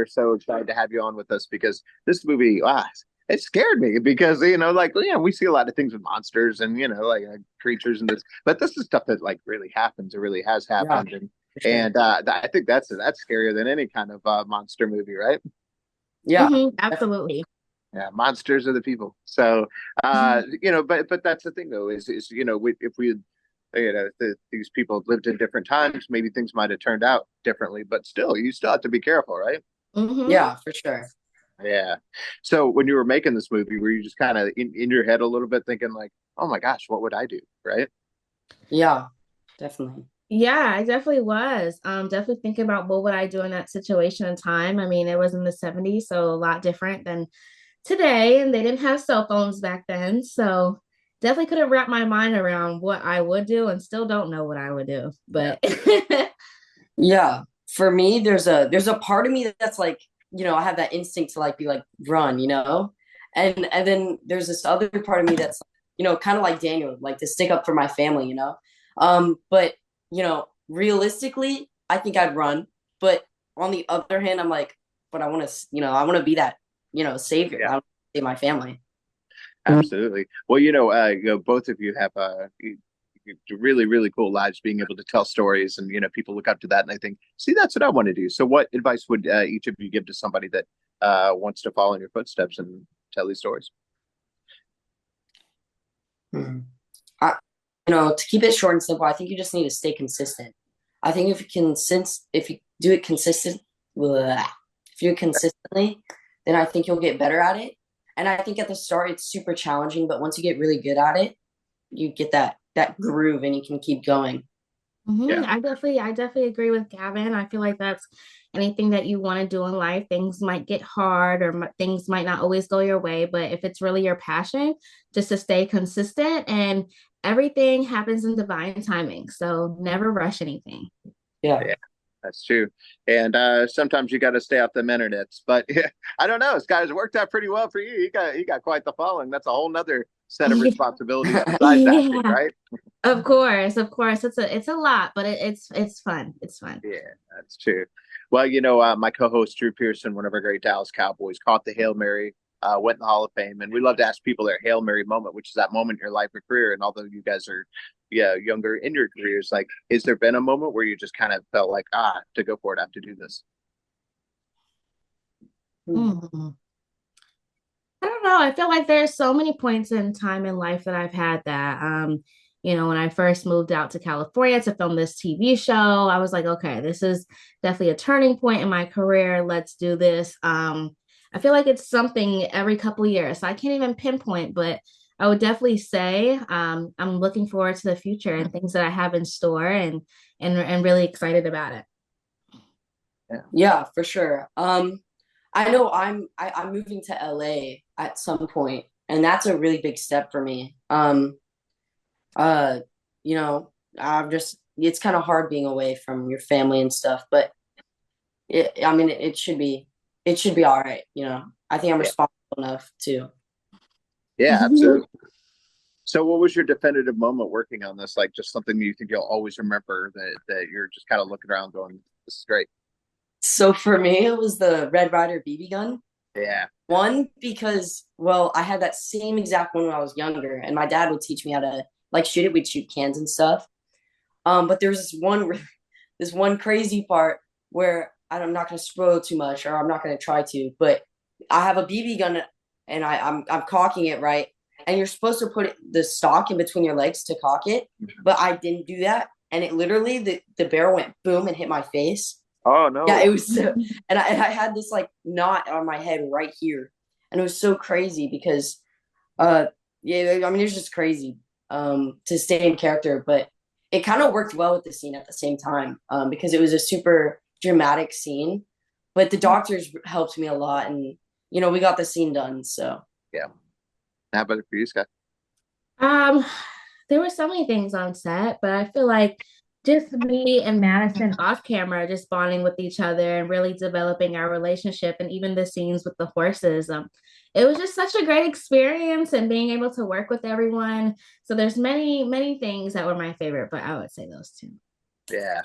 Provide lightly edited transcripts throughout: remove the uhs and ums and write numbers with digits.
we're so excited to have you on with us because this movie, it scared me because like we see a lot of things with monsters and like creatures and this, but this is stuff that like really happens. It really has Yeah, happened, and for sure. I think that's scarier than any kind of monster movie, right? Yeah, definitely. Absolutely. Yeah, monsters are the people. So, but that's the thing though is if we these people lived in different times, maybe things might have turned out differently. But still, you still have to be careful, right? Hmm. Yeah, for sure. Yeah. So when you were making this movie, were you just kind of in your head a little bit thinking like, oh my gosh, what would I do? Right? Yeah, definitely. Yeah, I definitely was. Definitely thinking about what would I do in that situation and time. I mean, it was in the 70s, so a lot different than today, and they didn't have cell phones back then. So definitely couldn't wrap my mind around what I would do and still don't know what I would do. Yeah. But Yeah, for me, there's a part of me that's like, I have that instinct to like be like run, and then there's this other part of me that's, kind of like Daniel, like to stick up for my family. But realistically, I think I'd run. But on the other hand, I'm like, but I want to be that, savior. I Yeah. want to save my family. Absolutely. Well, both of you have really, really cool lives, being able to tell stories, and people look up to that, and they think, see, that's what I want to do. So, what advice would each of you give to somebody that wants to follow in your footsteps and tell these stories? Mhm. To keep it short and simple, I think you just need to stay consistent. I think if you do it blah, if you do it consistently, then I think you'll get better at it. And I think at the start it's super challenging, but once you get really good at it, you get that groove and you can keep going. Yeah. I definitely agree with Gavin. I feel like that's anything that you want to do in life. Things might get hard or things might not always go your way, but if it's really your passion, just to stay consistent and everything happens in divine timing. So never rush anything. Yeah. Yeah, that's true. And sometimes you got to stay off the internets. But I don't know. This guy's worked out pretty well for you. You got quite the following. That's a whole nother set of responsibilities besides acting, Yeah, right? of course, of course. It's a lot, but it's fun. It's fun. Yeah, that's true. Well, my co-host Drew Pearson, one of our great Dallas Cowboys, caught the Hail Mary, went in the Hall of Fame, and we love to ask people their Hail Mary moment, which is that moment in your life or career. And although you guys are, yeah, younger in your careers, like, has there been a moment where you just kind of felt like, to go for it, I have to do this? Mhm. I don't know. I feel like there's so many points in time in life that I've had that. When I first moved out to California to film this TV show, I was like, okay, this is definitely a turning point in my career. Let's do this. I feel like it's something every couple of years. So I can't even pinpoint, but I would definitely say I'm looking forward to the future and things that I have in store and really excited about it. Yeah. Yeah, for sure. I know I'm moving to LA at some point, and that's a really big step for me. Uh, I'm just it's kind of hard being away from your family and stuff, but I mean, it should be all right. I think I'm Yeah. responsible enough to. Yeah, absolutely. So, what was your definitive moment working on this? Like, just something you think you'll always remember that you're just kind of looking around going, "This is great." So for me, it was the Red Ryder BB gun. Yeah. One, because, well, I had that same exact one when I was younger, and my dad would teach me how to like shoot it. We'd shoot cans and stuff. But there's this one crazy part where I'm not going to spoil too much, or I'm not going to try to, but I have a BB gun and I'm cocking it right, and you're supposed to put the stock in between your legs to cock it, but I didn't do that, and it literally the barrel went boom and hit my face. Oh Yeah, no. it was, and I had this like knot on my head right here, and it was so crazy because, uh, yeah, I mean, it was just crazy, to stay in character, but it kind of worked well with the scene at the same time, because it was a super dramatic scene, but the doctors helped me a lot, and we got the scene done. So Yeah. How about it for you, Scott? Um, there were so many things on set, but I feel like just me and Madison off camera, just bonding with each other and really developing our relationship, and even the scenes with the horses. It was just such a great experience and being able to work with everyone. So there's many, many things that were my favorite, but I would say those two. Yeah.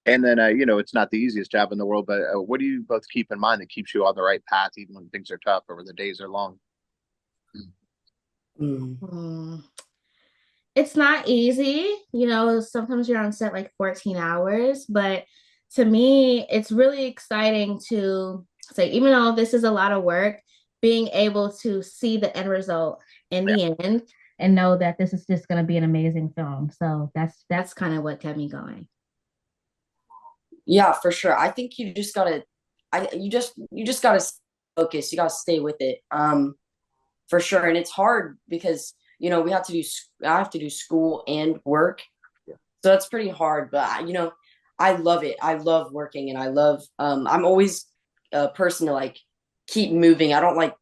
And then, it's not the easiest job in the world, but what do you both keep in mind that keeps you on the right path, even when things are tough or the days are long? Mm. It's not easy, sometimes you're on set like 14 hours, but to me, it's really exciting to say, even though this is a lot of work, being able to see the end result in the end and know that this is just going to be an amazing film. So that's kind of what kept me going. Yeah, for sure. I think you just gotta, you just gotta focus. You gotta stay with it. For sure. And it's hard because I have to do school and work, so that's pretty hard. But I love it. I love working, and I love. I'm always a person to like keep moving. I don't like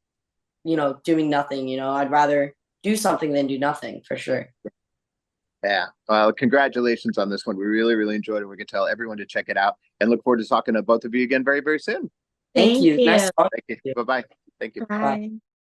doing nothing. I'd rather do something than do nothing, for sure. Yeah. Well, congratulations on this one. We really, really enjoyed it. We can tell everyone to check it out and look forward to talking to both of you again very, very soon. Thank Thank you. you. Nice talking Thank you. to you. Bye bye. Thank you. Bye. Bye.